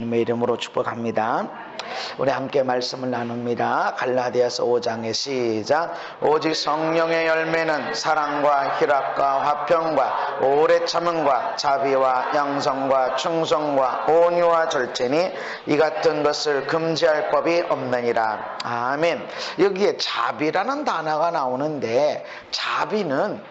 주님의 이름으로 축복합니다. 우리 함께 말씀을 나눕니다. 갈라디아서 5장의 시작. 오직 성령의 열매는 사랑과 희락과 화평과 오래 참음과 자비와 양성과 충성과 온유와 절제니 이 같은 것을 금지할 법이 없느니라. 아멘. 여기에 자비라는 단어가 나오는데, 자비는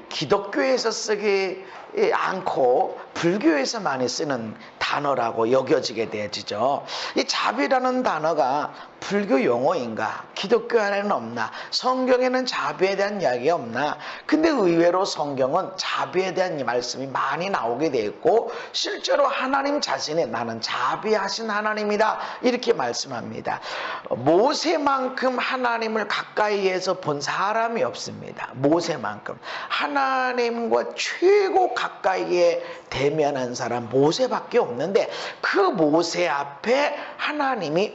기독교에서 쓰기 않고 불교에서 많이 쓰는 단어라고 여겨지게 되어지죠. 이 자비라는 단어가 불교 용어인가? 기독교 안에는 없나? 성경에는 자비에 대한 이야기가 없나? 근데 의외로 성경은 자비에 대한 말씀이 많이 나오게 되어 있고, 실제로 하나님 자신이 나는 자비하신 하나님이다 이렇게 말씀합니다. 모세만큼 하나님을 가까이에서 본 사람이 없습니다. 모세만큼 하나님과 최고 가까이에 대면한 사람 모세밖에 없는데, 그 모세 앞에 하나님이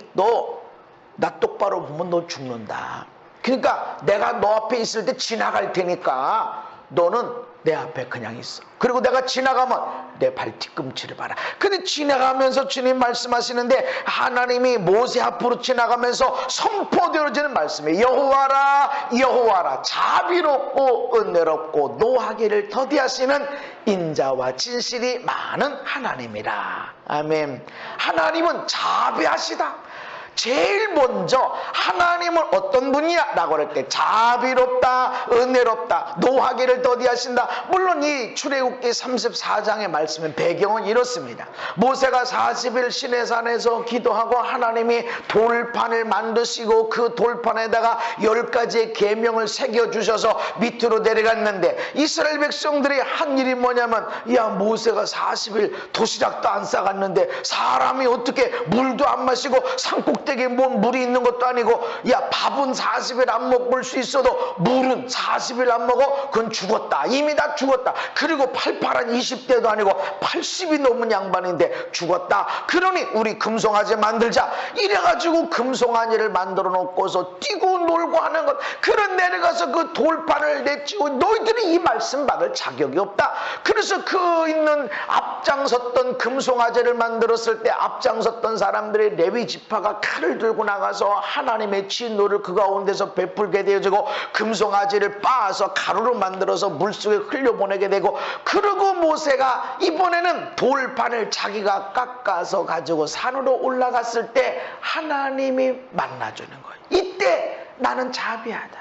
나 똑바로 보면 너 죽는다. 그러니까 내가 너 앞에 있을 때 지나갈 테니까 너는 내 앞에 그냥 있어. 그리고 내가 지나가면 내 발 뒤꿈치를 봐라. 근데 지나가면서 주님 말씀하시는데, 하나님이 모세 앞으로 지나가면서 선포되어지는 말씀이에요. 여호와라 여호와라, 자비롭고 은혜롭고 노하기를 더디하시는 인자와 진실이 많은 하나님이라. 아멘. 하나님은 자비하시다. 제일 먼저 하나님은 어떤 분이야? 라고 할 때 자비롭다, 은혜롭다, 노하기를 더디하신다. 물론 이 출애굽기 34장의 말씀의 배경은 이렇습니다. 모세가 40일 시내산에서 기도하고 하나님이 돌판을 만드시고 그 돌판에다가 10가지의 계명을 새겨주셔서 밑으로 내려갔는데, 이스라엘 백성들이 한 일이 뭐냐면, 야, 모세가 40일 도시락도 안 싸갔는데 사람이 어떻게 물도 안 마시고 산꼭대기에 뭐 물이 있는 것도 아니고, 야, 밥은 40일 안 먹을 수 있어도 물은 40일 안 먹어? 그건 죽었다. 이미 다 죽었다. 그리고 팔팔한 20대도 아니고 80이 넘은 양반인데 죽었다. 그러니 우리 금송아지 만들자. 이래가지고 금송아지를 만들어 놓고서 뛰고 놀고 하는 것. 그런 내려가서 그 돌판을 내치고, 너희들이 이 말씀 받을 자격이 없다. 그래서 그 있는 앞장섰던 금송아지를 만들었을 때 앞장섰던 사람들의 레위 지파가 칼을 들고 나가서 하나님의 진노를 그 가운데서 베풀게 되어지고, 금송아지를 빻아서 가루로 만들어서 물속에 흘려보내게 되고, 그리고 모세가 이번에는 돌판을 자기가 깎아서 가지고 산으로 올라갔을 때 하나님이 만나주는 거예요. 이때 나는 자비하다.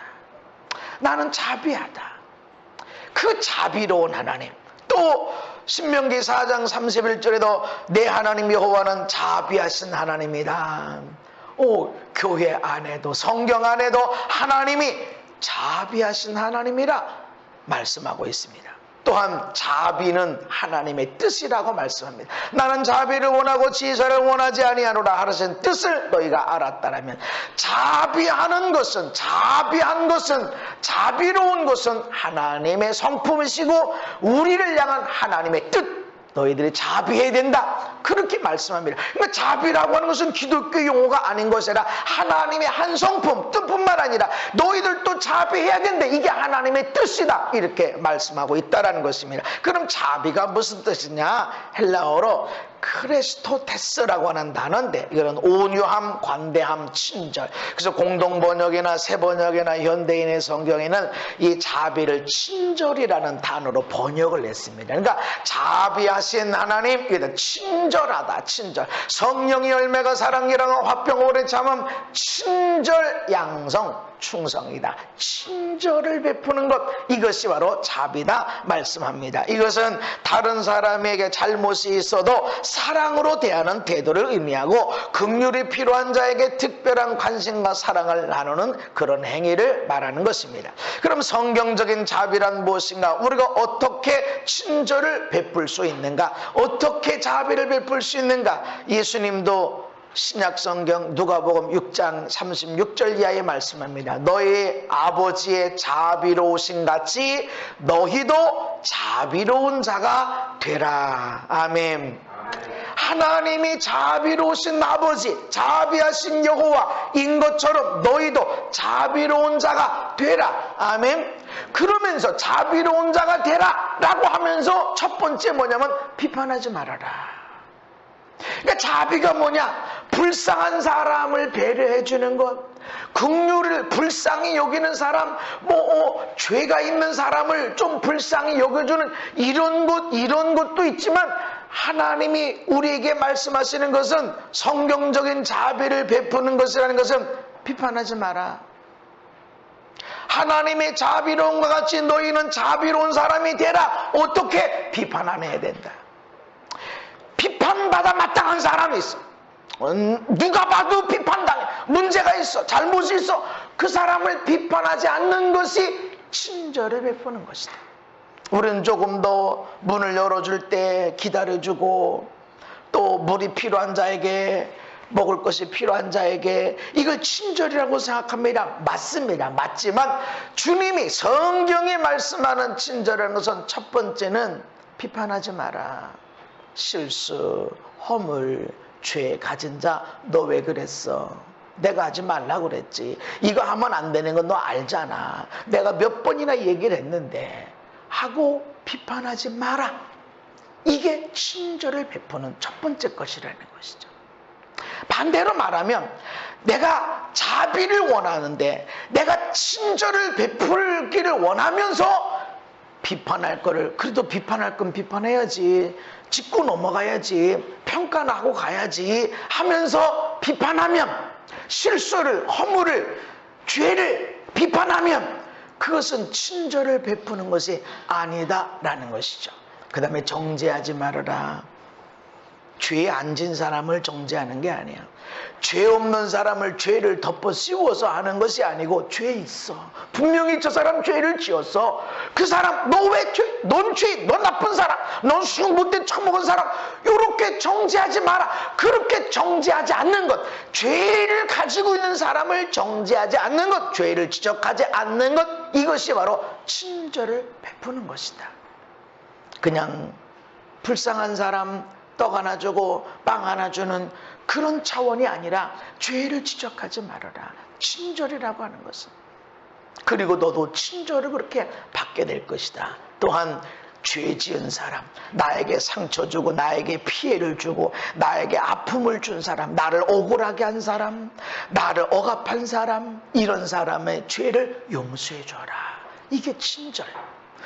나는 자비하다. 그 자비로운 하나님. 또 신명기 4장 31절에도 내 하나님 여호와는 자비하신 하나님이다. 교회 안에도 성경 안에도 하나님이 자비하신 하나님이라 말씀하고 있습니다. 또한 자비는 하나님의 뜻이라고 말씀합니다. 나는 자비를 원하고 지혜를 원하지 아니하노라 하신 뜻을 너희가 알았다라면, 자비하는 것은, 자비한 것은, 자비로운 것은 하나님의 성품이시고 우리를 향한 하나님의 뜻, 너희들이 자비해야 된다. 그렇게 말씀합니다. 그러니까 자비라고 하는 것은 기독교 용어가 아닌 것이라 하나님의 한 성품, 뜻뿐만 아니라 너희들도 자비해야 된다. 이게 하나님의 뜻이다. 이렇게 말씀하고 있다는 것입니다. 그럼 자비가 무슨 뜻이냐? 헬라어로 크레스토테스라고 하는 단어인데, 이거는 온유함, 관대함, 친절. 그래서 공동번역이나 새번역이나 현대인의 성경에는 이 자비를 친절이라는 단어로 번역을 했습니다. 그러니까 자비하신 하나님, 이게 친절하다, 친절. 성령의 열매가 사랑이랑 화평, 오래 참음, 친절, 양성, 충성이다. 친절을 베푸는 것, 이것이 바로 자비다 말씀합니다. 이것은 다른 사람에게 잘못이 있어도 사랑으로 대하는 태도를 의미하고, 긍휼이 필요한 자에게 특별한 관심과 사랑을 나누는 그런 행위를 말하는 것입니다. 그럼 성경적인 자비란 무엇인가? 우리가 어떻게 친절을 베풀 수 있는가? 어떻게 자비를 베풀 수 있는가? 예수님도 신약성경 누가복음 6장 36절 이하에 말씀합니다. 너희 아버지의 자비로우신 같이 너희도 자비로운 자가 되라. 아멘. 하나님이 자비로우신 아버지, 자비하신 여호와인 것처럼 너희도 자비로운 자가 되라. 아멘. 그러면서 자비로운 자가 되라 라고 하면서 첫 번째 뭐냐면 비판하지 말아라. 그러니까 자비가 뭐냐? 불쌍한 사람을 배려해 주는 것, 긍휼을 불쌍히 여기는 사람, 죄가 있는 사람을 좀 불쌍히 여겨주는 이런 것도 있지만, 하나님이 우리에게 말씀하시는 것은, 성경적인 자비를 베푸는 것이라는 것은 비판하지 마라. 하나님의 자비로움과 같이 너희는 자비로운 사람이 되라. 어떻게? 비판 안 해야 된다. 비판받아 마땅한 사람이 있어. 누가 봐도 비판당해. 문제가 있어. 잘못이 있어. 그 사람을 비판하지 않는 것이 친절을 베푸는 것이다. 우리는 조금 더 문을 열어줄 때 기다려주고, 또 물이 필요한 자에게, 먹을 것이 필요한 자에게, 이걸 친절이라고 생각합니다. 맞습니다. 맞지만 주님이, 성경이 말씀하는 친절이라는 것은 첫 번째는 비판하지 마라. 실수, 허물, 죄 가진 자, 너 왜 그랬어? 내가 하지 말라고 그랬지. 이거 하면 안 되는 건 너 알잖아. 내가 몇 번이나 얘기를 했는데, 하고 비판하지 마라. 이게 친절을 베푸는 첫 번째 것이라는 것이죠. 반대로 말하면, 내가 자비를 원하는데, 내가 친절을 베풀기를 원하면서 비판할 거를, 그래도 비판할 건 비판해야지, 짚고 넘어가야지, 평가는 하고 가야지 하면서 비판하면, 실수를, 허물을, 죄를 비판하면 그것은 친절을 베푸는 것이 아니다라는 것이죠. 그 다음에 정죄하지 말아라. 죄에 안 진 사람을 정죄하는 게 아니야. 죄 없는 사람을 죄를 덮어 씌워서 하는 것이 아니고, 죄 있어. 분명히 저 사람 죄를 지었어. 그 사람, 너 왜 죄? 넌 죄, 넌 나쁜 사람, 넌 술 못된 처먹은 사람. 이렇게 정죄하지 마라. 그렇게 정죄하지 않는 것, 죄를 가지고 있는 사람을 정죄하지 않는 것, 죄를 지적하지 않는 것, 이것이 바로 친절을 베푸는 것이다. 그냥 불쌍한 사람 떡 하나 주고 빵 하나 주는 그런 차원이 아니라, 죄를 지적하지 말아라. 친절이라고 하는 것은. 그리고 너도 친절을 그렇게 받게 될 것이다. 또한 죄 지은 사람, 나에게 상처 주고 나에게 피해를 주고 나에게 아픔을 준 사람, 나를 억울하게 한 사람, 나를 억압한 사람, 이런 사람의 죄를 용서해 줘라. 이게 친절.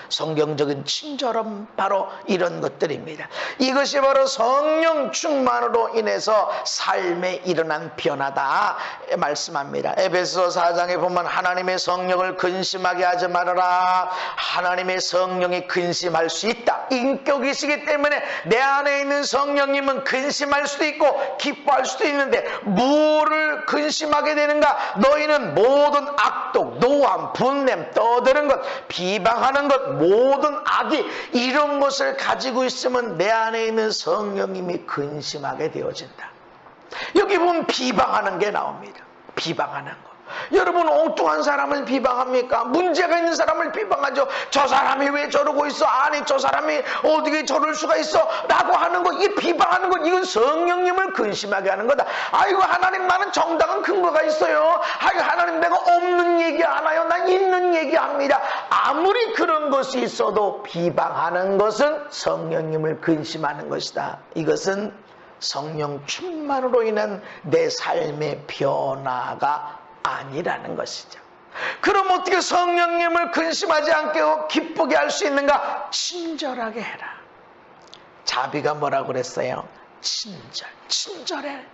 성경적인 친절은 바로 이런 것들입니다. 이것이 바로 성령 충만으로 인해서 삶에 일어난 변화다 말씀합니다. 에베소 4장에 보면, 하나님의 성령을 근심하게 하지 말아라. 하나님의 성령이 근심할 수 있다. 인격이시기 때문에 내 안에 있는 성령님은 근심할 수도 있고 기뻐할 수도 있는데, 뭐를 근심하게 되는가? 너희는 모든 악독, 노함, 분냄, 떠드는 것, 비방하는 것, 모든 악이, 이런 것을 가지고 있으면 내 안에 있는 성령님이 근심하게 되어진다. 여기 보면 비방하는 게 나옵니다. 비방하는 것. 여러분, 엉뚱한 사람을 비방합니까? 문제가 있는 사람을 비방하죠. 저 사람이 왜 저러고 있어? 아니, 저 사람이 어떻게 저럴 수가 있어? 라고 하는 것, 이 비방하는 것, 이건 성령님을 근심하게 하는 거다. 아이고, 하나님, 나는 정당한 근거가 있어요. 아이고, 하나님, 내가 없는 얘기 안 해요. 난 있는 얘기합니다. 아무리 그런 것이 있어도 비방하는 것은 성령님을 근심하는 것이다. 이것은 성령 충만으로 인한 내 삶의 변화가 아니라는 것이죠. 그럼 어떻게 성령님을 근심하지 않게 기쁘게 할 수 있는가? 친절하게 해라. 자비가 뭐라고 그랬어요? 친절해.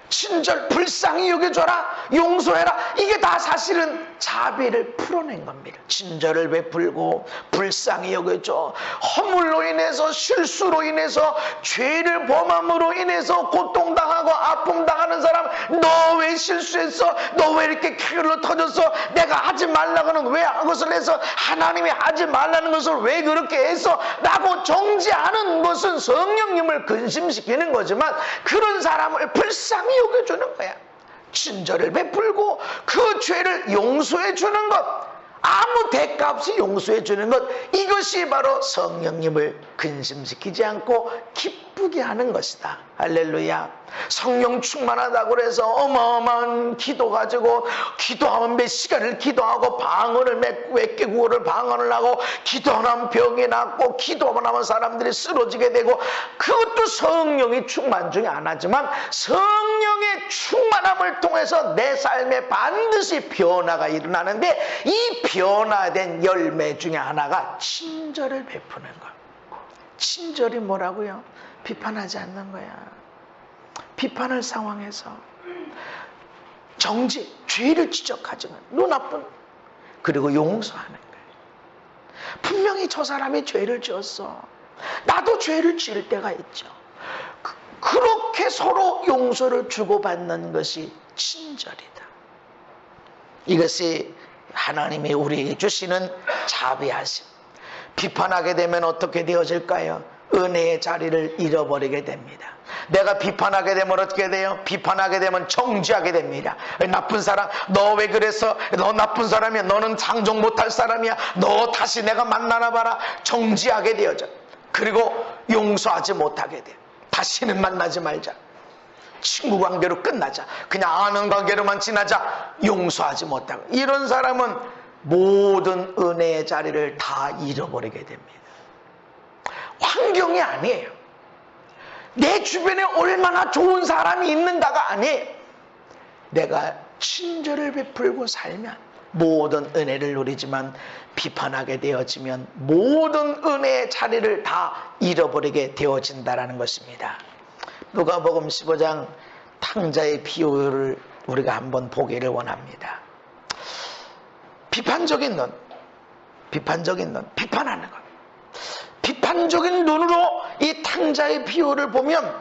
친절, 불쌍히 여겨줘라, 용서해라. 이게 다 사실은 자비를 풀어낸 겁니다. 친절을 베풀고 불쌍히 여겨줘. 허물로 인해서, 실수로 인해서, 죄를 범함으로 인해서 고통당하고 아픔당하는 사람, 너 왜 실수했어? 너 왜 이렇게 캐롤로 터졌어? 내가 하지 말라고는 왜 그것을 해서, 하나님이 하지 말라는 것을 왜 그렇게 했어? 라고 정죄하는 것은 성령님을 근심시키는 거지만, 그런 사람을 불쌍히 여겨주는 거야. 친절을 베풀고 그 죄를 용서해 주는 것, 아무 대가 없이 용서해 주는 것, 이것이 바로 성령님을 근심시키지 않고 기쁘게 하는 것이다. 할렐루야. 성령 충만하다고 그래서 어마어마한 기도 가지고 기도하면 몇 시간을 기도하고 방언을 몇 개 구호를 방언을 하고 기도하면 병이 낫고 기도하면 하면 사람들이 쓰러지게 되고, 그것도 성령이 충만 중에 하나지만 성령의 충만함을 통해서 내 삶에 반드시 변화가 일어나는데, 이 변화된 열매 중에 하나가 친절을 베푸는 것. 친절이 뭐라고요? 비판하지 않는 거야. 비판할 상황에서 정죄, 죄를 지적하지 마. 눈나쁜, 그리고 용서하는 거예요. 분명히 저 사람이 죄를 지었어. 나도 죄를 지을 때가 있죠. 그렇게 서로 용서를 주고받는 것이 친절이다. 이것이 하나님이 우리에게 주시는 자비하심. 비판하게 되면 어떻게 되어질까요? 은혜의 자리를 잃어버리게 됩니다. 내가 비판하게 되면 어떻게 돼요? 비판하게 되면 정죄하게 됩니다. 나쁜 사람, 너 왜 그랬어? 너 나쁜 사람이야. 너는 상종 못할 사람이야. 너 다시 내가 만나나 봐라. 정죄하게 되어져. 그리고 용서하지 못하게 돼. 다시는 만나지 말자. 친구 관계로 끝나자. 그냥 아는 관계로만 지나자. 용서하지 못하고. 이런 사람은 모든 은혜의 자리를 다 잃어버리게 됩니다. 환경이 아니에요. 내 주변에 얼마나 좋은 사람이 있는가가 아니에요. 내가 친절을 베풀고 살면 모든 은혜를 누리지만, 비판하게 되어지면 모든 은혜의 자리를 다 잃어버리게 되어진다는 것입니다. 누가복음 15장 탕자의 비유를 우리가 한번 보기를 원합니다. 비판적인 눈, 비판하는 것. 비판적인 눈으로 이 탕자의 비유를 보면,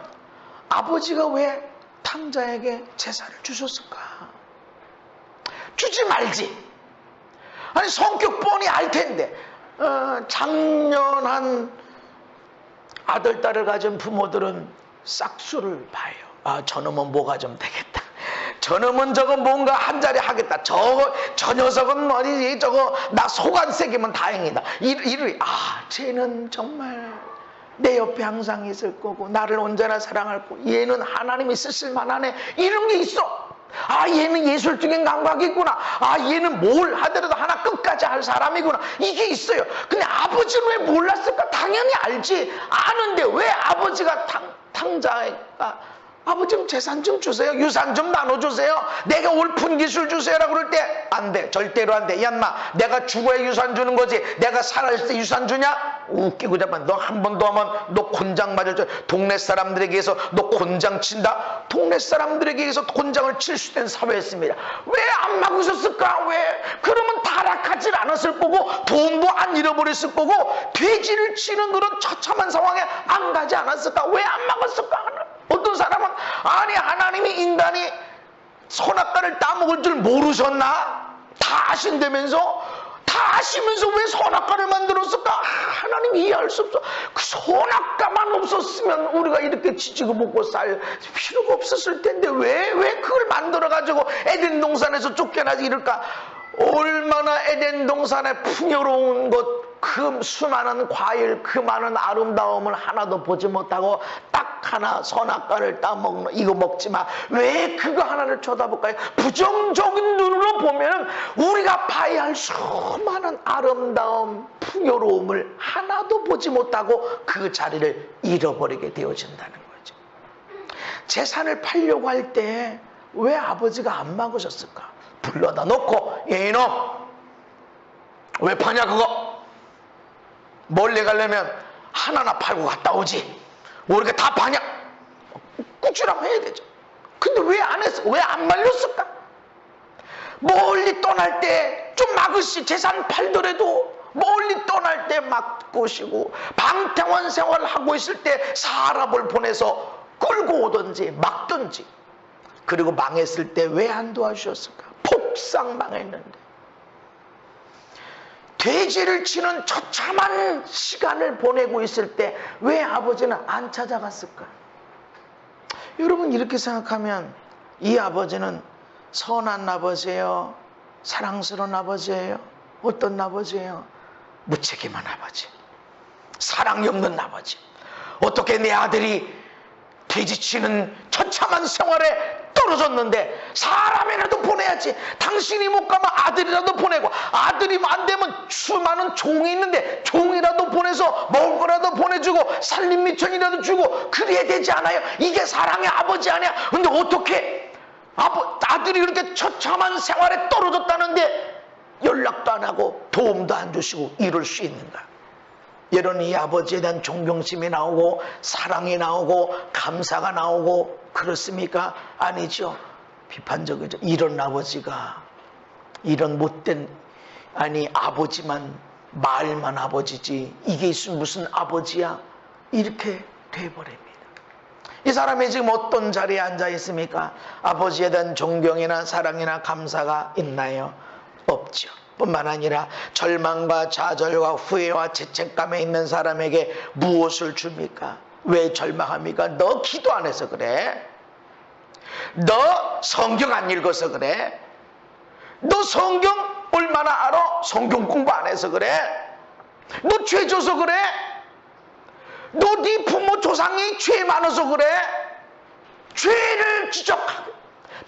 아버지가 왜 탕자에게 제사를 주셨을까? 주지 말지. 아니, 성격 뻔히 알 텐데. 장년한 아들, 딸을 가진 부모들은 싹수를 봐요. 아, 저놈은 뭐가 좀 되겠다. 저놈은 저거 뭔가 한 자리 하겠다. 저 녀석은 말이지, 저거 나 속 안 새기면 다행이다. 쟤는 정말 내 옆에 항상 있을 거고 나를 언제나 사랑할 거고, 얘는 하나님이 쓰실 만하네. 이런 게 있어. 아, 얘는 예술적인 감각이 있구나. 아, 얘는 뭘 하더라도 하나 끝까지 할 사람이구나. 이게 있어요. 근데 아버지는 왜 몰랐을까? 당연히 알지. 아는데 왜 아버지가 탕자가 아버지 좀 재산 좀 주세요. 유산 좀 나눠주세요. 내가 올푼 기술 주세요라고 그럴 때 안 돼. 절대로 안 돼. 야, 인마, 내가 죽어야 유산 주는 거지. 내가 살아있을 때 유산 주냐? 웃기고 잡아. 너 한 번 더 하면 너 곤장 맞아줘. 동네 사람들에게 의해서 너 곤장 친다? 동네 사람들에게 의해서 곤장을 칠 수 있는 사회였습니다. 왜 안 막으셨을까? 왜? 그러면 타락하지 않았을 거고 돈도 안 잃어버렸을 거고 돼지를 치는 그런 처참한 상황에 안 가지 않았을까? 왜 안 막았을까? 어떤 사람은 아니, 하나님이 인간이 선악과를 따먹을 줄 모르셨나? 다 아신다면서? 다 아시면서 왜 선악과를 만들었을까? 하나님 이해할 수 없어. 그 선악과만 없었으면 우리가 이렇게 지지고 먹고 살 필요가 없었을 텐데 왜 그걸 만들어가지고 에덴 동산에서 쫓겨나지 이럴까? 얼마나 에덴 동산의 풍요로운 것, 그 수많은 과일, 그 많은 아름다움을 하나도 보지 못하고 딱 하나 선악과를 따먹는, 이거 먹지 마. 왜 그거 하나를 쳐다볼까요? 부정적인 눈으로 보면 우리가 봐야 할 수많은 아름다움, 풍요로움을 하나도 보지 못하고 그 자리를 잃어버리게 되어진다는 거죠. 재산을 팔려고 할 때 왜 아버지가 안 막으셨을까? 불러다 놓고, 이놈 왜 파냐 그거? 멀리 가려면 하나나 팔고 갔다 오지. 뭐 이렇게 다 파냐? 꾸지람 해야 되죠. 근데 왜 안 했어? 왜 안 말렸을까? 멀리 떠날 때 좀 막으시. 재산 팔더라도 멀리 떠날 때 막으시고, 방탕한 생활을 하고 있을 때 사람을 보내서 끌고 오든지 막든지. 그리고 망했을 때 왜 안 도와주셨을까? 폭삭 망했는데. 돼지를 치는 처참한 시간을 보내고 있을 때 왜 아버지는 안 찾아갔을까? 여러분, 이렇게 생각하면 이 아버지는 선한 아버지예요? 사랑스러운 아버지예요? 어떤 아버지예요? 무책임한 아버지, 사랑이 없는 아버지. 어떻게 내 아들이 돼지치는 처참한 생활에 떨어졌는데 사람이라도 보내야지. 당신이 못 가면 아들이라도 보내고, 아들이 안 되면 수많은 종이 있는데 종이라도 보내서 먹을 거라도 보내주고 살림미천이라도 주고 그래야 되지 않아요? 이게 사랑의 아버지 아니야? 근데 어떻게 아들이 그렇게 처참한 생활에 떨어졌다는데 연락도 안 하고 도움도 안 주시고 이럴 수 있는가? 이런 이 아버지에 대한 존경심이 나오고 사랑이 나오고 감사가 나오고 그렇습니까? 아니죠. 비판적이죠. 이런 아버지가, 이런 못된, 아니 아버지만 말만 아버지지 이게 무슨 아버지야? 이렇게 돼버립니다. 이 사람이 지금 어떤 자리에 앉아 있습니까? 아버지에 대한 존경이나 사랑이나 감사가 있나요? 없죠. 뿐만 아니라 절망과 좌절과 후회와 죄책감에 있는 사람에게 무엇을 줍니까? 왜 절망합니까? 너 기도 안 해서 그래. 너 성경 안 읽어서 그래. 너 성경 얼마나 알아? 성경 공부 안 해서 그래. 너 죄 져서 그래. 너 네 부모 조상이 죄 많아서 그래. 죄를 지적하고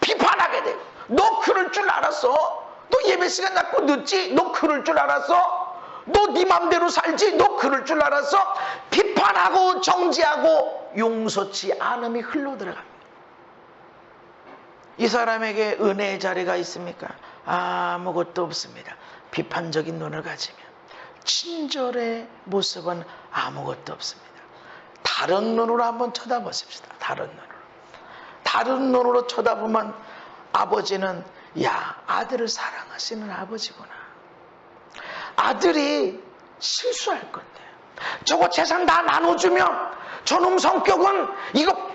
비판하게 되고, 너 그럴 줄 알았어? 너 예배 시간 자꾸 늦지? 너 그럴 줄 알았어? 너 네 맘대로 살지? 너 그럴 줄 알았어? 비판하고 정지하고 용서치 않음이 흘러들어갑니다. 이 사람에게 은혜의 자리가 있습니까? 아무것도 없습니다. 비판적인 눈을 가지면 친절의 모습은 아무것도 없습니다. 다른 눈으로 한번 쳐다보십시다. 다른 눈으로 쳐다보면 아버지는, 야, 아들을 사랑하시는 아버지구나. 아들이 실수할 건데 저거 재산 다 나눠주면 저놈 성격은 이거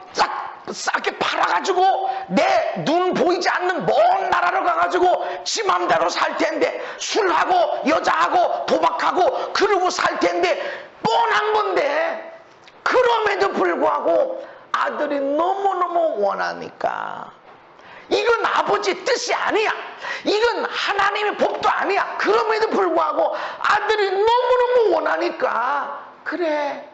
싸게 팔아가지고 내 눈 보이지 않는 먼 나라로 가가지고 지 맘대로 살 텐데, 술하고 여자하고 도박하고 그러고 살 텐데 뻔한 건데, 그럼에도 불구하고 아들이 너무너무 원하니까, 이건 아버지 뜻이 아니야, 이건 하나님의 법도 아니야, 그럼에도 불구하고 아들이 너무너무 원하니까, 그래,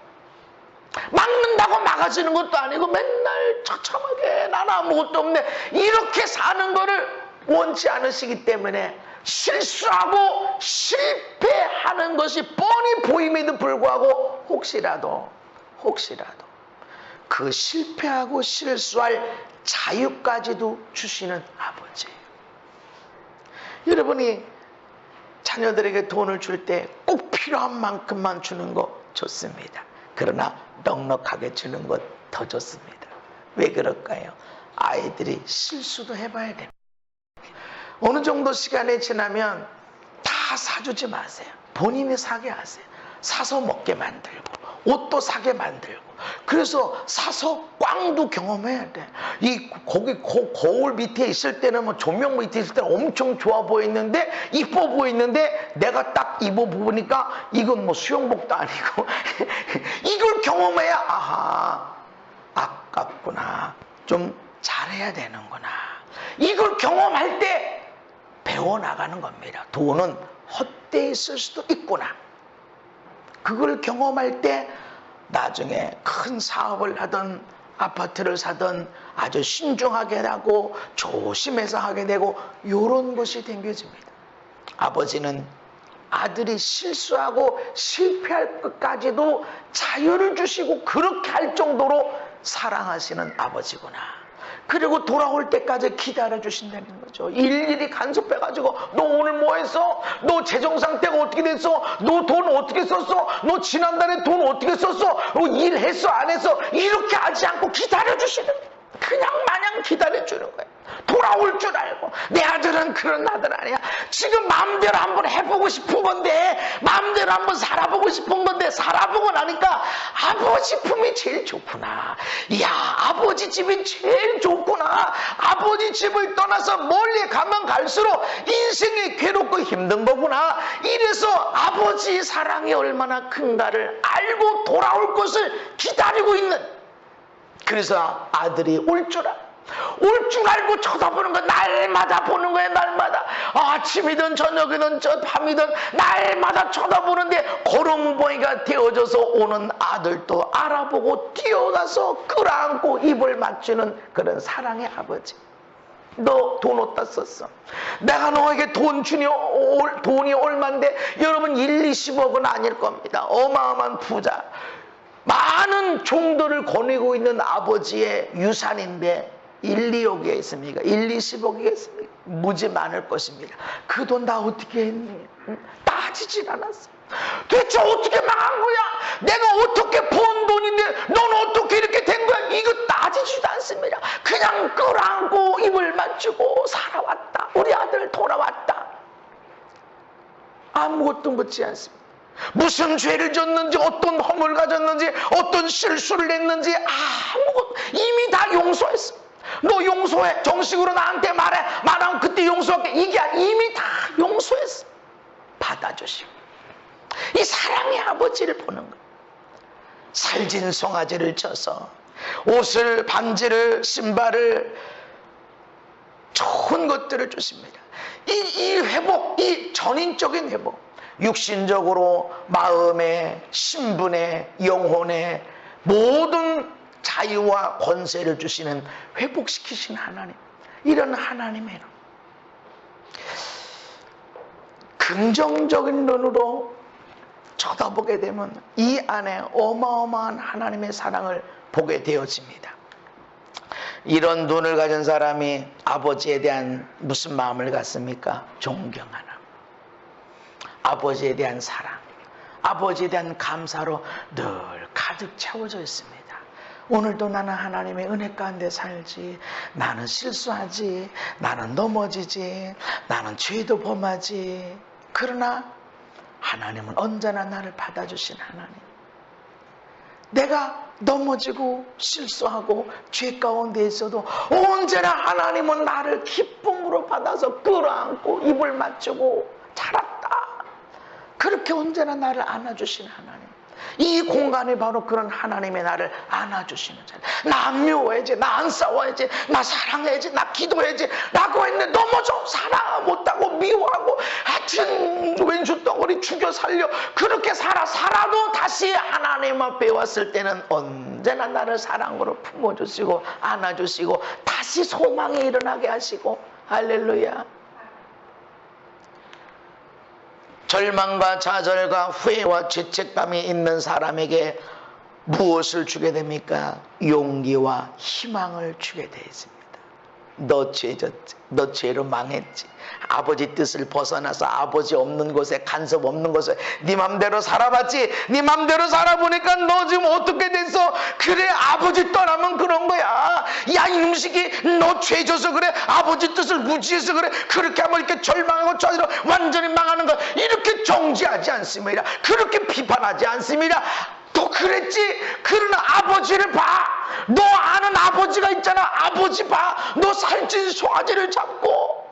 막는다고 막아주는 것도 아니고 맨날 처참하게 나는 아무것도 없네 이렇게 사는 거를 원치 않으시기 때문에 실수하고 실패하는 것이 뻔히 보임에도 불구하고 혹시라도 그 실패하고 실수할 자유까지도 주시는 아버지. 여러분이 자녀들에게 돈을 줄 때 꼭 필요한 만큼만 주는 거 좋습니다. 그러나 넉넉하게 주는 것 더 좋습니다. 왜 그럴까요? 아이들이 실수도 해봐야 됩니다. 어느 정도 시간이 지나면 다 사주지 마세요. 본인이 사게 하세요. 사서 먹게 만들고 옷도 사게 만들고, 그래서 사서 꽝도 경험해야 돼. 거기 거울 밑에 있을 때는, 뭐 조명 밑에 있을 때는 엄청 좋아 보이는데, 이뻐 보이는데, 내가 딱 입어보니까 이건 뭐 수영복도 아니고 이걸 경험해야, 아하, 아깝구나, 좀 잘해야 되는구나, 이걸 경험할 때 배워나가는 겁니다. 돈은 헛되이 쓸 수도 있구나. 그걸 경험할 때 나중에 큰 사업을 하든 아파트를 사든 아주 신중하게 하고 조심해서 하게 되고, 이런 것이 생겨집니다. 아버지는 아들이 실수하고 실패할 것까지도 자유를 주시고 그렇게 할 정도로 사랑하시는 아버지구나. 그리고 돌아올 때까지 기다려주신다는 거죠. 일일이 간섭해가지고, 너 오늘 뭐 했어? 너 재정 상태가 어떻게 됐어? 너 돈 어떻게 썼어? 너 지난달에 돈 어떻게 썼어? 너 일했어 안 했어? 이렇게 하지 않고 기다려주시는 거예요. 그냥 마냥 기다려주는 거예요. 돌아올 줄 알고. 내 아들은 그런 아들 아니야. 지금 마음대로 한번 해보고 싶은 건데, 마음대로 한번 살아보고 싶은 건데, 살아보고 나니까 아버지 품이 제일 좋구나. 이야, 아버지 집이 제일 좋구나. 아버지 집을 떠나서 멀리 가면 갈수록 인생이 괴롭고 힘든 거구나. 이래서 아버지 사랑이 얼마나 큰가를 알고 돌아올 것을 기다리고 있는, 그래서 아들이 올 줄 알아. 올 줄 알고 쳐다보는 거야. 날마다 보는 거야. 날마다. 아침이든 저녁이든 저 밤이든 날마다 쳐다보는데 거렁보이가 되어져서 오는 아들도 알아보고 뛰어가서 끌어안고 입을 맞추는 그런 사랑의 아버지. 너 돈 어디다 썼어? 내가 너에게 돈 주니 돈이 얼만데 여러분 1, 20억은 아닐 겁니다. 어마어마한 부자. 많은 종들을 거느리고 있는 아버지의 유산인데 1, 2억이 있습니까? 1, 20억이겠습니까? 무지 많을 것입니다. 그 돈 다 어떻게 했니? 따지질 않았어. 대체 어떻게 망한 거야? 내가 어떻게 번 돈인데 넌 어떻게 이렇게 된 거야? 이거 따지지도 않습니다. 그냥 끌어안고 입을 맞추고 살아왔다. 우리 아들 돌아왔다. 아무것도 묻지 않습니다. 무슨 죄를 졌는지, 어떤 허물 가졌는지, 어떤 실수를 했는지 아무것도 이미 다 용서했어. 너 용서해. 정식으로 나한테 말하면 그때 용서할게. 이게 이미 다 용서했어. 받아주시고. 이 사랑의 아버지를 보는 거예요. 살진 송아지를 쳐서 옷을, 반지를, 신발을, 좋은 것들을 주십니다. 이 회복, 이 전인적인 회복, 육신적으로 마음의, 신분의, 영혼의 모든 자유와 권세를 주시는 회복시키신 하나님. 이런 하나님의 긍정적인 눈으로 쳐다보게 되면 이 안에 어마어마한 하나님의 사랑을 보게 되어집니다. 이런 눈을 가진 사람이 아버지에 대한 무슨 마음을 갖습니까? 존경하는, 아버지에 대한 사랑, 아버지에 대한 감사로 늘 가득 채워져 있습니다. 오늘도 나는 하나님의 은혜 가운데 살지, 나는 실수하지, 나는 넘어지지, 나는 죄도 범하지. 그러나 하나님은 언제나 나를 받아주신 하나님. 내가 넘어지고 실수하고 죄 가운데 있어도 언제나 하나님은 나를 기쁨으로 받아서 끌어안고 입을 맞추고 자랐다. 그렇게 언제나 나를 안아주신 하나님. 이 공간이 바로 그런 하나님의 나를 안아주시는 자리. 나 안 미워야지, 나 안 싸워야지, 나 사랑해야지, 나 기도해야지 라고 했는데 넘어져. 사랑 못하고 미워하고 하여튼 왼수 덩어리 죽여 살려 그렇게 살아도 다시 하나님 앞에 왔을 때는 언제나 나를 사랑으로 품어주시고 안아주시고 다시 소망이 일어나게 하시고. 할렐루야. 절망과 좌절과 후회와 죄책감이 있는 사람에게 무엇을 주게 됩니까? 용기와 희망을 주게 되어 있습니다. 너 죄졌지, 너 죄로 망했지, 아버지 뜻을 벗어나서 아버지 없는 곳에, 간섭 없는 곳에 네 맘대로 살아봤지, 네 맘대로 살아보니까 너 지금 어떻게 됐어? 그래, 아버지 떠나면 그런 거야. 야, 이 음식이 너 죄져서 그래, 아버지 뜻을 무지해서 그래, 그렇게 하면 이렇게 절망하고 좌절로 완전히 망하는 거. 이렇게 정지하지 않습니다. 그렇게 비판하지 않습니다. 또 그랬지. 그러나 아버지를 봐. 너 아는 아버지가 있잖아. 아버지 봐. 너 살찐 송아지를 잡고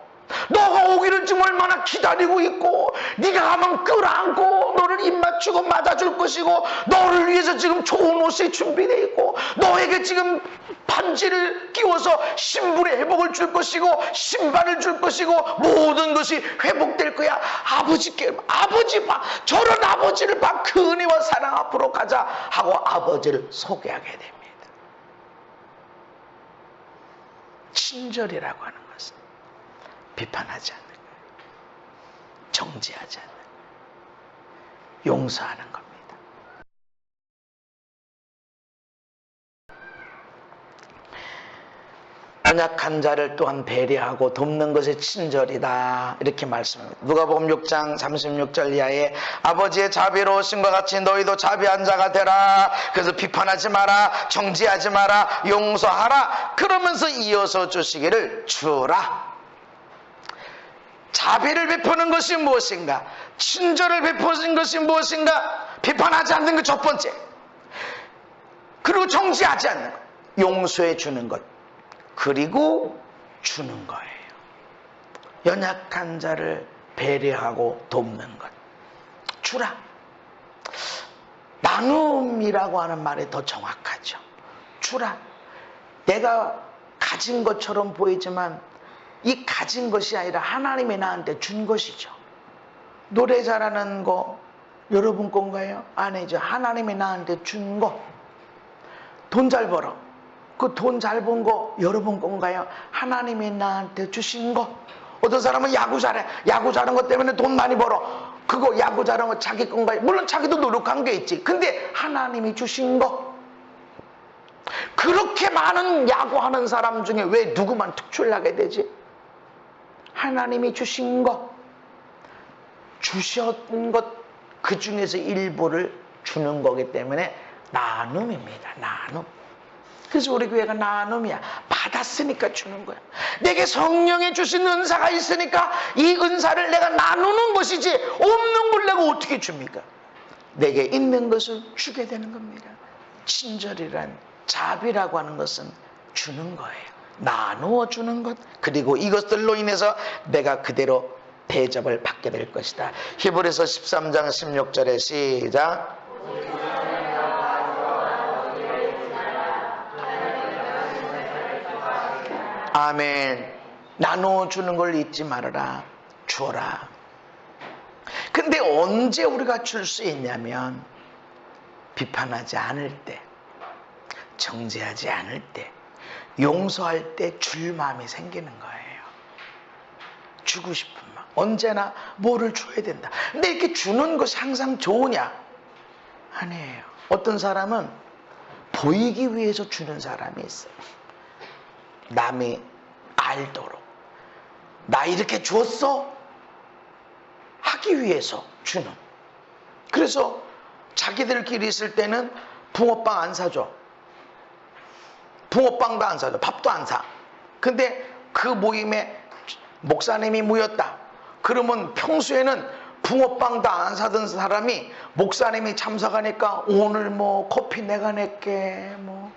너가 오기를 지금 얼마나 기다리고 있고, 네가 가면 끌어안고 너를 입 맞추고 맞아줄 것이고, 너를 위해서 지금 좋은 옷이 준비되어 있고, 너에게 지금 반지를 끼워서 신분의 회복을 줄 것이고, 신발을 줄 것이고, 모든 것이 회복될 거야. 아버지께, 아버지 봐. 저런 아버지를 봐. 그 은혜와 사랑 앞으로 가자 하고 아버지를 소개하게 됩니다. 친절이라고 하는 것은 비판하지 않는 거예요. 정지하지 않는 거예요. 용서하는 겁니다. 연약한 자를 또한 배려하고 돕는 것이 친절이다. 이렇게 말씀합니다. 누가복음 6장 36절 이하에 아버지의 자비로우심과 같이 너희도 자비한 자가 되라. 그래서 비판하지 마라, 정지하지 마라, 용서하라. 그러면서 이어서 주시기를 주라. 자비를 베푸는 것이 무엇인가? 친절을 베푸는 것이 무엇인가? 비판하지 않는 것 첫 번째. 그리고 정지하지 않는 것. 용서해 주는 것. 그리고 주는 거예요. 연약한 자를 배려하고 돕는 것. 주라. 나눔이라고 하는 말이 더 정확하죠. 주라. 내가 가진 것처럼 보이지만 이 가진 것이 아니라 하나님이 나한테 준 것이죠. 노래 잘하는 거 여러분 건가요? 아니죠. 하나님이 나한테 준 거. 돈 잘 벌어. 그 돈 잘 번 거 여러분 건가요? 하나님이 나한테 주신 거. 어떤 사람은 야구 잘해. 야구 잘하는 것 때문에 돈 많이 벌어. 그거 야구 잘하는 거 자기 건가요? 물론 자기도 노력한 게 있지. 근데 하나님이 주신 거. 그렇게 많은 야구하는 사람 중에 왜 누구만 특출나게 되지? 하나님이 주신 것, 주셨던 것, 그 중에서 일부를 주는 거기 때문에 나눔입니다. 나눔. 그래서 우리 교회가 나눔이야. 받았으니까 주는 거야. 내게 성령이 주신 은사가 있으니까 이 은사를 내가 나누는 것이지, 없는 걸 내가 어떻게 줍니까? 내게 있는 것을 주게 되는 겁니다. 친절이란, 자비라고 하는 것은 주는 거예요. 나누어 주는 것. 그리고 이것들로 인해서 내가 그대로 대접을 받게 될 것이다. 히브리서 13장 16절에 시작. 아멘. 나누어 주는 걸 잊지 말아라. 주어라. 근데 언제 우리가 줄 수 있냐면 비판하지 않을 때, 정죄하지 않을 때, 용서할 때 줄 마음이 생기는 거예요. 주고 싶은 마음. 언제나 뭐를 줘야 된다. 근데 이렇게 주는 것이 항상 좋으냐? 아니에요. 어떤 사람은 보이기 위해서 주는 사람이 있어요. 남이 알도록. 나 이렇게 줬어? 하기 위해서 주는. 그래서 자기들끼리 있을 때는 붕어빵 안 사줘. 붕어빵도 안 사줘. 밥도 안 사. 근데 그 모임에 목사님이 모였다. 그러면 평소에는 붕어빵도 안 사던 사람이 목사님이 참석하니까 오늘 뭐 커피 내가 낼게, 뭐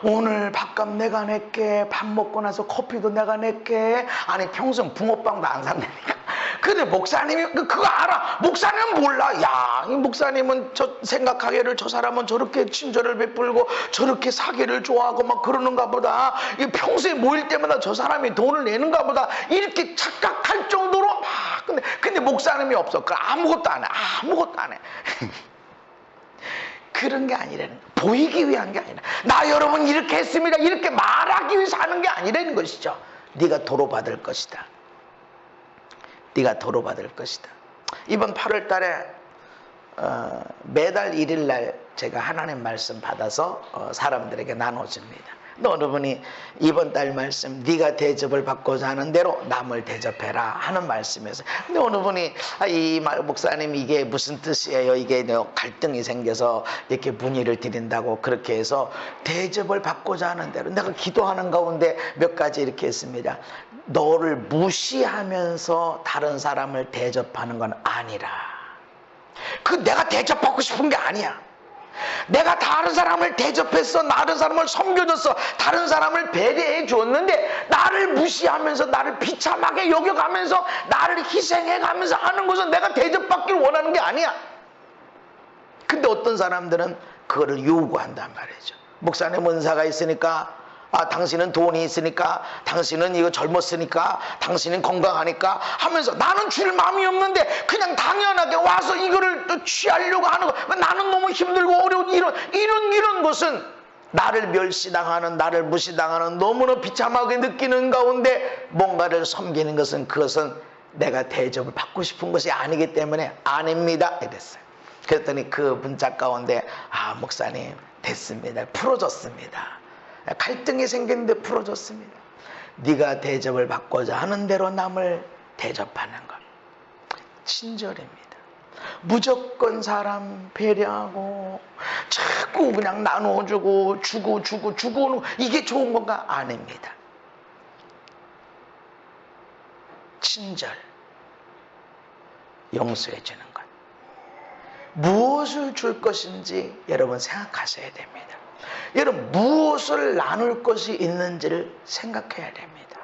오늘 밥값 내가 낼게, 밥 먹고 나서 커피도 내가 낼게. 아니 평소엔 붕어빵도 안 산다니까. 근데 목사님이 그거 알아. 목사님은 몰라. 야, 이 목사님은 저 생각하기를 저 사람은 저렇게 친절을 베풀고 저렇게 사기를 좋아하고 막 그러는가 보다. 평소에 모일 때마다 저 사람이 돈을 내는가 보다. 이렇게 착각할 정도로 막. 근데 목사님이 없어. 그 아무것도 안 해. 아무것도 안 해. 그런 게 아니라는 거예요. 보이기 위한 게 아니라. 나 여러분 이렇게 했습니다. 이렇게 말하기 위해서 하는 게 아니라는 것이죠. 네가 도로 받을 것이다. 네가 도로 받을 것이다. 이번 8월 달에 매달 1일 날 제가 하나님 말씀 받아서 사람들에게 나눠줍니다. 여러분이 이번 달 말씀 네가 대접을 받고자 하는 대로 남을 대접해라 하는 말씀에서, 근데 어느 분이 이 목사님 이게 무슨 뜻이에요? 이게 갈등이 생겨서 이렇게 문의를 드린다고 그렇게 해서 대접을 받고자 하는 대로 내가 기도하는 가운데 몇 가지 이렇게 했습니다. 너를 무시하면서 다른 사람을 대접하는 건 아니라. 그 내가 대접받고 싶은 게 아니야. 내가 다른 사람을 대접했어. 다른 사람을 섬겨줬어. 다른 사람을 배려해 줬는데 나를 무시하면서 나를 비참하게 여겨가면서 나를 희생해가면서 하는 것은 내가 대접받기를 원하는 게 아니야. 근데 어떤 사람들은 그거를 요구한단 말이죠. 목사님 은사가 있으니까, 당신은 돈이 있으니까, 당신은 이거 젊었으니까, 당신은 건강하니까 하면서 나는 줄 마음이 없는데 그냥 당연하게 와서 이거를 또 취하려고 하는 거. 나는 너무 힘들고 어려운 이런 것은 나를 멸시당하는, 나를 무시당하는, 너무나 비참하게 느끼는 가운데 뭔가를 섬기는 것은, 그것은 내가 대접을 받고 싶은 것이 아니기 때문에 아닙니다 이랬어요. 그랬더니 그 문자 가운데 목사님 됐습니다. 풀어줬습니다. 갈등이 생겼는데 풀어줬습니다. 네가 대접을 받고자 하는 대로 남을 대접하는 것, 친절입니다. 무조건 사람 배려하고 자꾸 그냥 나눠주고 주고 이게 좋은 건가? 아닙니다. 친절, 용서해 주는 것. 무엇을 줄 것인지 여러분 생각하셔야 됩니다. 여러분 무엇을 나눌 것이 있는지를 생각해야 됩니다.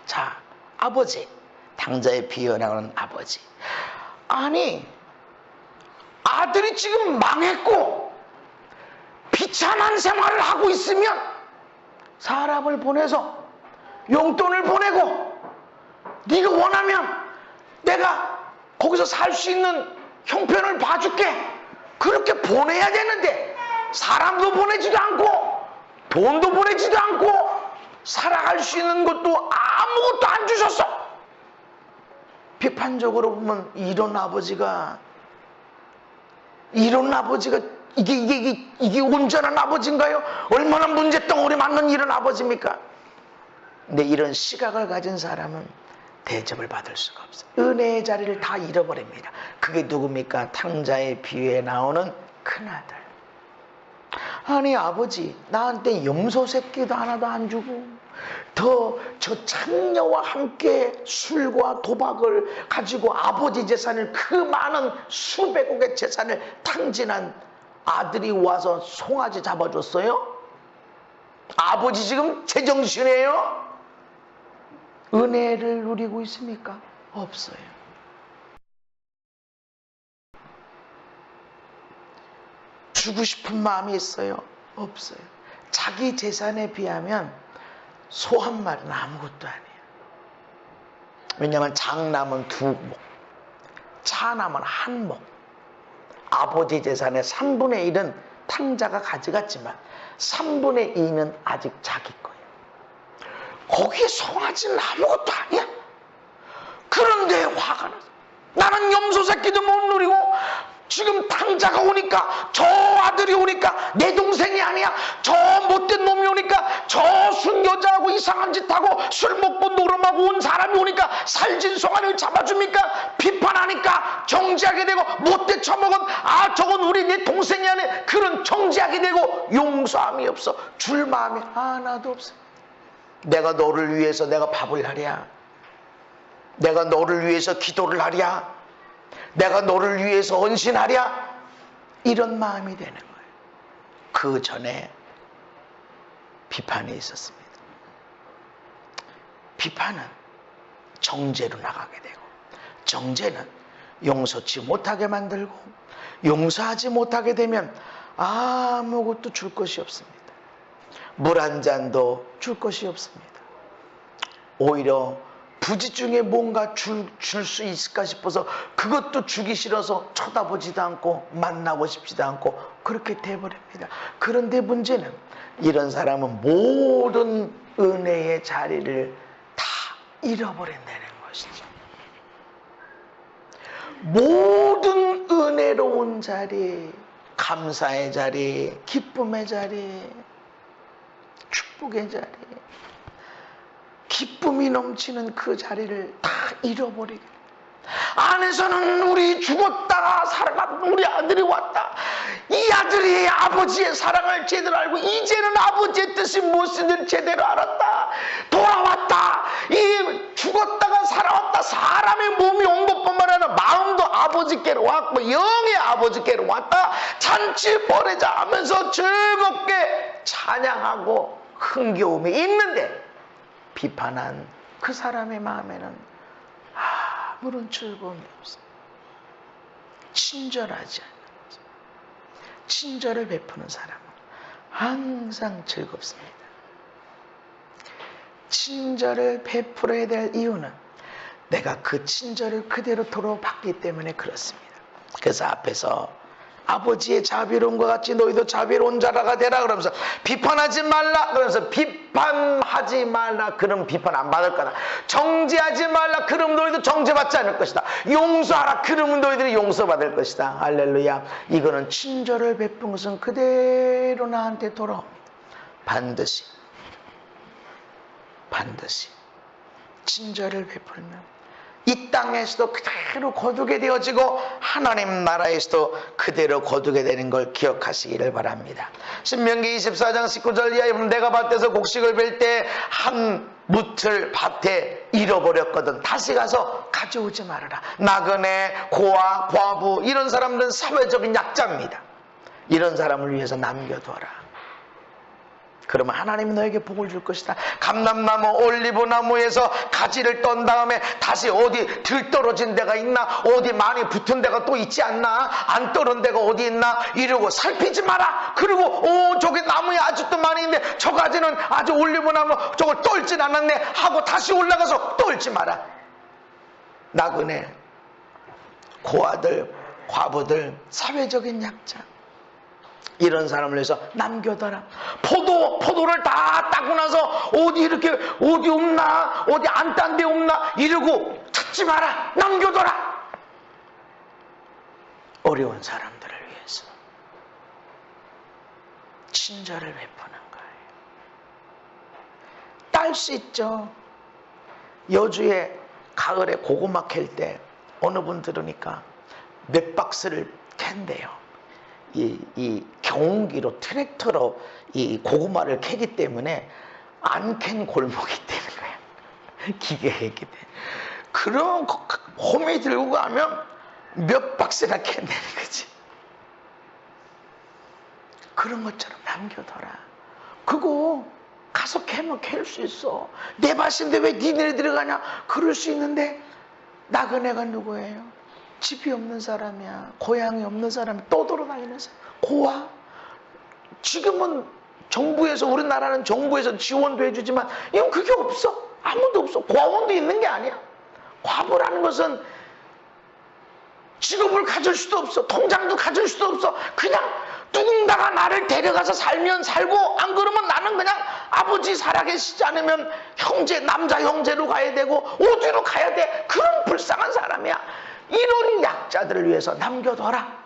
자, 아버지, 당자의 비유나오는 아버지. 아니, 아들이 지금 망했고 비참한 생활을 하고 있으면 사람을 보내서 용돈을 보내고 네가 원하면 내가 거기서 살 수 있는 형편을 봐줄게. 그렇게 보내야 되는데 사람도 보내지도 않고 돈도 보내지도 않고 살아갈 수 있는 것도 아무것도 안 주셨어. 비판적으로 보면 이런 아버지가 이게 온전한 아버지인가요? 얼마나 문제덩어리 맞는 이런 아버지입니까? 근데 이런 시각을 가진 사람은 대접을 받을 수가 없어요. 은혜의 자리를 다 잃어버립니다. 그게 누굽니까? 탕자의 비유에 나오는 큰아들. 아니 아버지, 나한테 염소 새끼도 하나도 안 주고 더 저 창녀와 함께 술과 도박을 가지고 아버지 재산을, 그 많은 수백억의 재산을 탕진한 아들이 와서 송아지 잡아줬어요? 아버지 지금 제정신이에요? 은혜를 누리고 있습니까? 없어요. 주고 싶은 마음이 있어요? 없어요. 자기 재산에 비하면 소 한 마리는 아무것도 아니에요. 왜냐하면 장남은 2목, 차남은 1목. 아버지 재산의 3분의 1은 탕자가 가져갔지만 3분의 2는 아직 자기 거예요. 거기에 송아지는 아무것도 아니야. 그런데 화가 나서 나는 염소 새끼도 못 누리고 지금 탕자가 오니까, 저 아들이 오니까, 내 동생이 아니야, 저 못된 놈이 오니까, 저 순교자하고 이상한 짓하고 술 먹고 노름하고 온 사람이 오니까 살진 송아지를 잡아줍니까? 비판하니까 정지하게 되고, 못돼 처먹은 저건 우리 내 동생이 아니야, 그런 정지하게 되고 용서함이 없어. 줄 마음이 하나도 없어. 내가 너를 위해서 내가 밥을 하랴, 내가 너를 위해서 기도를 하랴, 내가 너를 위해서 헌신하랴, 이런 마음이 되는 거예요. 그 전에 비판이 있었습니다. 비판은 정죄로 나가게 되고, 정죄는 용서치 못하게 만들고, 용서하지 못하게 되면 아무것도 줄 것이 없습니다. 물 한 잔도 줄 것이 없습니다. 오히려 부지 중에 뭔가 줄 수 있을까 싶어서 그것도 주기 싫어서 쳐다보지도 않고 만나고 싶지도 않고 그렇게 돼버립니다. 그런데 문제는 이런 사람은 모든 은혜의 자리를 다 잃어버린다는 것이죠. 모든 은혜로운 자리, 감사의 자리, 기쁨의 자리, 축복의 자리, 기쁨이 넘치는 그 자리를 다 잃어버리게. 안에서는 우리 죽었다가 살아간 우리 아들이 왔다, 이 아들이 아버지의 사랑을 제대로 알고 이제는 아버지의 뜻이 무엇인지 제대로 알았다, 돌아왔다, 이 죽었다가 살아왔다, 사람의 몸이 온 것뿐만 아니라 마음도 아버지께로 왔고 영의 아버지께로 왔다, 잔치 보내자 하면서 즐겁게 찬양하고 흥겨움이 있는데, 비판한 그 사람의 마음에는 아무런 즐거움이 없습니다. 친절하지 않는 거죠. 친절을 베푸는 사람은 항상 즐겁습니다. 친절을 베풀어야 될 이유는 내가 그 친절을 그대로 받기 때문에 그렇습니다. 그래서 앞에서 아버지의 자비로움과 같이 너희도 자비로운 자라가 되라 그러면서 비판하지 말라 그러면서 비판하지 말라, 그럼 비판 안 받을 거다. 정죄하지 말라, 그럼 너희도 정죄받지 않을 것이다. 용서하라, 그러면 너희들이 용서받을 것이다. 할렐루야. 이거는 친절을 베푼 것은 그대로 나한테 돌아옵니다. 반드시 친절을 베풀면 이 땅에서도 그대로 거두게 되어지고 하나님 나라에서도 그대로 거두게 되는 걸 기억하시기를 바랍니다. 신명기 24장 19절 이하에 보면 내가 밭에서 곡식을 벨 때 한 뭇을 밭에 잃어버렸거든 다시 가서 가져오지 말아라. 나그네, 고아, 과부 이런 사람들은 사회적인 약자입니다. 이런 사람을 위해서 남겨둬라. 그러면 하나님이 너에게 복을 줄 것이다. 감람나무, 올리브나무에서 가지를 떤 다음에 다시 어디 들떨어진 데가 있나, 어디 많이 붙은 데가 또 있지 않나, 안 떨은 데가 어디 있나 이러고 살피지 마라. 그리고 저기 나무에 아직도 많이 있는데 저 가지는 아주 올리브나무 저걸 떨진 않았네 하고 다시 올라가서 떨지 마라. 나그네, 고아들, 과부들, 사회적인 약자, 이런 사람을 위해서 남겨둬라. 포도를 다 따고 나서 어디 이렇게 어디 없나, 어디 안 딴 데 없나 이러고 찾지 마라. 남겨둬라. 어려운 사람들을 위해서 친절을 베푸는 거예요. 딸 수 있죠. 여주에 가을에 고구마 캘 때 어느 분 들으니까 몇 박스를 캔대요. 이 경운기로 트랙터로 이 고구마를 캐기 때문에 안 캔 골목이 되는 거야. 기계했기 때문에. 그런 홈이 들고 가면 몇 박스나 캔다는 거지. 그런 것처럼 남겨둬라. 그거 가서 캐면 캘 수 있어. 내 밭인데 왜 니네들 들어가냐? 그럴 수 있는데 나그네가 누구예요? 집이 없는 사람이야. 고향이 없는 사람이 떠돌아다니는 사람. 고아. 지금은 정부에서, 우리나라는 정부에서 지원도 해주지만 이건 그게 없어. 아무도 없어. 고아원도 있는 게 아니야. 과부라는 것은 직업을 가질 수도 없어. 통장도 가질 수도 없어. 그냥 누군가가 나를 데려가서 살면 살고, 안 그러면 나는 그냥 아버지 살아계시지 않으면 형제, 남자 형제로 가야 되고 어디로 가야 돼. 그런 불쌍한 사람이야. 이런 약자들을 위해서 남겨둬라.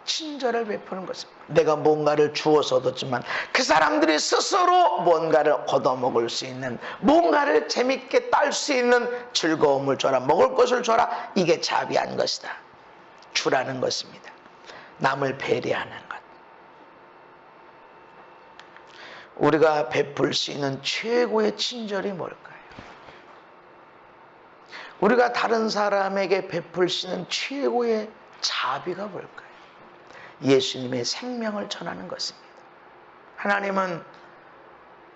친절을 베푸는 것입니다. 내가 뭔가를 주어서 얻었지만 그 사람들이 스스로 뭔가를 얻어먹을 수 있는, 뭔가를 재밌게 딸 수 있는 즐거움을 줘라. 먹을 것을 줘라. 이게 자비한 것이다. 주라는 것입니다. 남을 배려하는 것. 우리가 베풀 수 있는 최고의 친절이 뭘까요? 우리가 다른 사람에게 베풀 수 있는 최고의 자비가 뭘까요? 예수님의 생명을 전하는 것입니다. 하나님은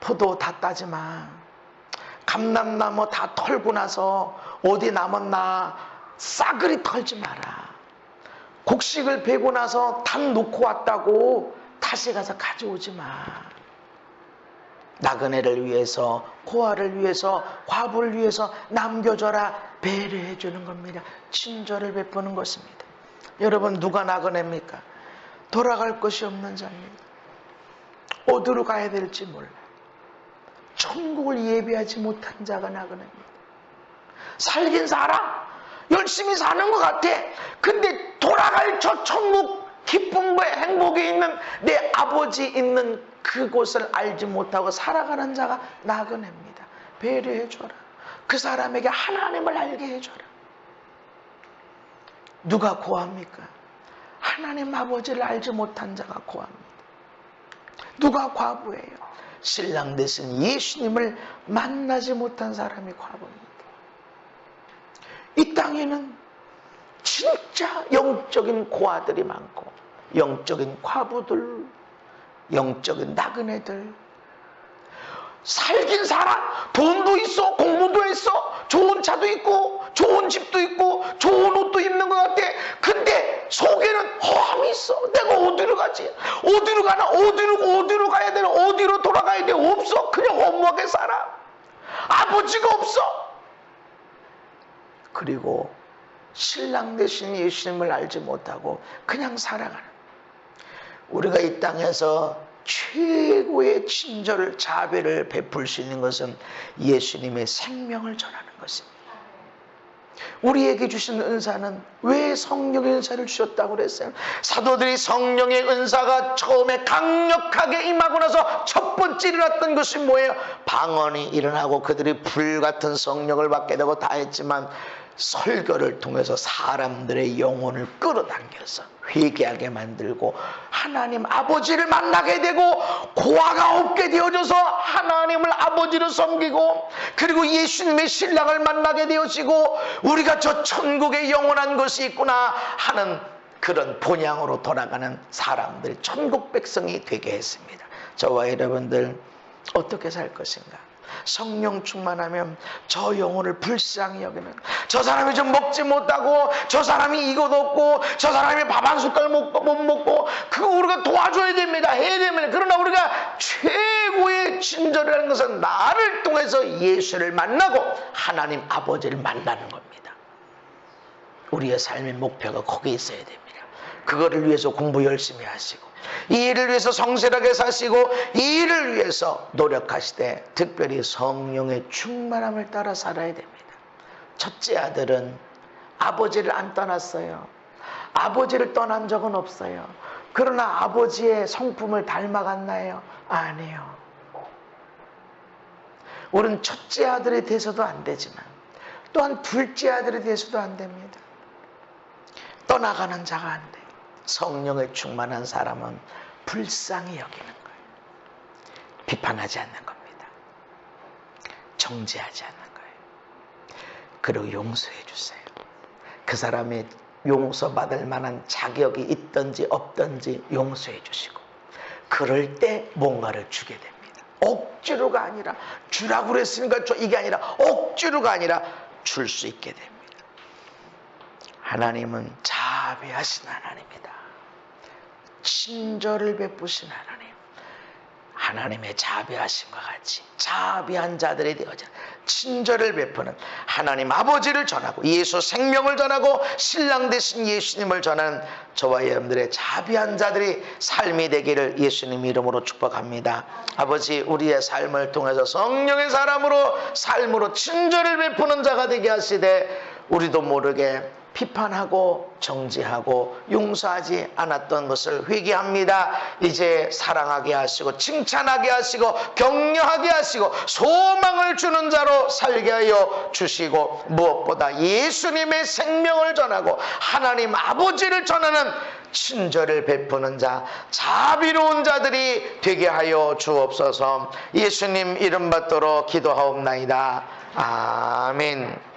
포도 다 따지 마. 감람나무 다 털고 나서 어디 남았나 싸그리 털지 마라. 곡식을 베고 나서 단 놓고 왔다고 다시 가서 가져오지 마. 나그네를 위해서, 고아를 위해서, 과부를 위해서 남겨줘라. 배려해 주는 겁니다. 친절을 베푸는 것입니다. 여러분, 누가 나그네입니까? 돌아갈 것이 없는 자입니다. 어디로 가야 될지 몰라. 천국을 예비하지 못한 자가 나그네입니다. 살긴 살아. 열심히 사는 것 같아. 근데 돌아갈 저 천국 기쁨과 행복이 있는 내 아버지 있는 그곳을 알지 못하고 살아가는 자가 나그네입니다. 배려해줘라. 그 사람에게 하나님을 알게 해줘라. 누가 고합니까? 하나님 아버지를 알지 못한 자가 고합니다. 누가 과부예요? 신랑 되신 예수님을 만나지 못한 사람이 과부입니다. 이 땅에는 진짜 영적인 고아들이 많고, 영적인 과부들, 영적인 나그네들. 살긴 살아. 돈도 있어, 공부도 했어, 좋은 차도 있고, 좋은 집도 있고, 좋은 옷도 입는 것 같아. 근데 속에는 허함이 있어. 내가 어디로 가지? 어디로 가나? 어디로 가야 되나? 어디로 돌아가야 돼? 없어. 그냥 허무하게 살아. 아버지가 없어. 그리고 신랑 되신 예수님을 알지 못하고 그냥 살아가는, 우리가 이 땅에서 최고의 친절을, 자비를 베풀 수 있는 것은 예수님의 생명을 전하는 것입니다. 우리에게 주신 은사는, 왜 성령의 은사를 주셨다고 그랬어요? 사도들이 성령의 은사가 처음에 강력하게 임하고 나서 첫 번째 일어났던 것이 뭐예요? 방언이 일어나고 그들이 불같은 성령을 받게 되고 다 했지만, 설교를 통해서 사람들의 영혼을 끌어당겨서 회개하게 만들고 하나님 아버지를 만나게 되고, 고아가 없게 되어져서 하나님을 아버지로 섬기고, 그리고 예수님의 신랑을 만나게 되어지고, 우리가 저 천국에 영원한 것이 있구나 하는 그런 본향으로 돌아가는 사람들, 천국 백성이 되게 했습니다. 저와 여러분들 어떻게 살 것인가? 성령 충만하면 저 영혼을 불쌍히 여기는, 저 사람이 좀 먹지 못하고, 저 사람이 이것 없고, 저 사람이 밥 한 숟갈 못 먹고, 그거 우리가 도와줘야 됩니다. 해야 됩니다. 그러나 우리가 최고의 친절이라는 것은 나를 통해서 예수를 만나고 하나님 아버지를 만나는 겁니다. 우리의 삶의 목표가 거기에 있어야 됩니다. 그거를 위해서 공부 열심히 하시고, 이 일을 위해서 성실하게 사시고, 이 일을 위해서 노력하시되 특별히 성령의 충만함을 따라 살아야 됩니다. 첫째 아들은 아버지를 안 떠났어요. 아버지를 떠난 적은 없어요. 그러나 아버지의 성품을 닮아갔나요? 아니에요. 우리는 첫째 아들이 돼서도 안 되지만 또한 둘째 아들이 돼서도 안 됩니다. 떠나가는 자가 안 돼요. 성령에 충만한 사람은 불쌍히 여기는 거예요. 비판하지 않는 겁니다. 정죄하지 않는 거예요. 그리고 용서해 주세요. 그 사람의 용서받을 만한 자격이 있든지 없든지 용서해 주시고, 그럴 때 뭔가를 주게 됩니다. 억지로가 아니라, 주라고 그랬으니까 이게 아니라, 억지로가 아니라 줄 수 있게 됩니다. 하나님은 자비하신 하나님이다. 친절을 베푸신 하나님. 하나님의 자비하심과 같이 자비한 자들이 되어져 친절을 베푸는 하나님 아버지를 전하고, 예수 생명을 전하고, 신랑 되신 예수님을 전하는 저와 여러분들의 자비한 자들이 삶이 되기를 예수님 이름으로 축복합니다. 아버지, 우리의 삶을 통해서 성령의 사람으로, 삶으로 친절을 베푸는 자가 되게 하시되, 우리도 모르게 비판하고 정죄하고 용서하지 않았던 것을 회개합니다. 이제 사랑하게 하시고, 칭찬하게 하시고, 격려하게 하시고, 소망을 주는 자로 살게 하여 주시고, 무엇보다 예수님의 생명을 전하고 하나님 아버지를 전하는 친절을 베푸는 자, 자비로운 자들이 되게 하여 주옵소서. 예수님 이름 받도록 기도하옵나이다. 아멘.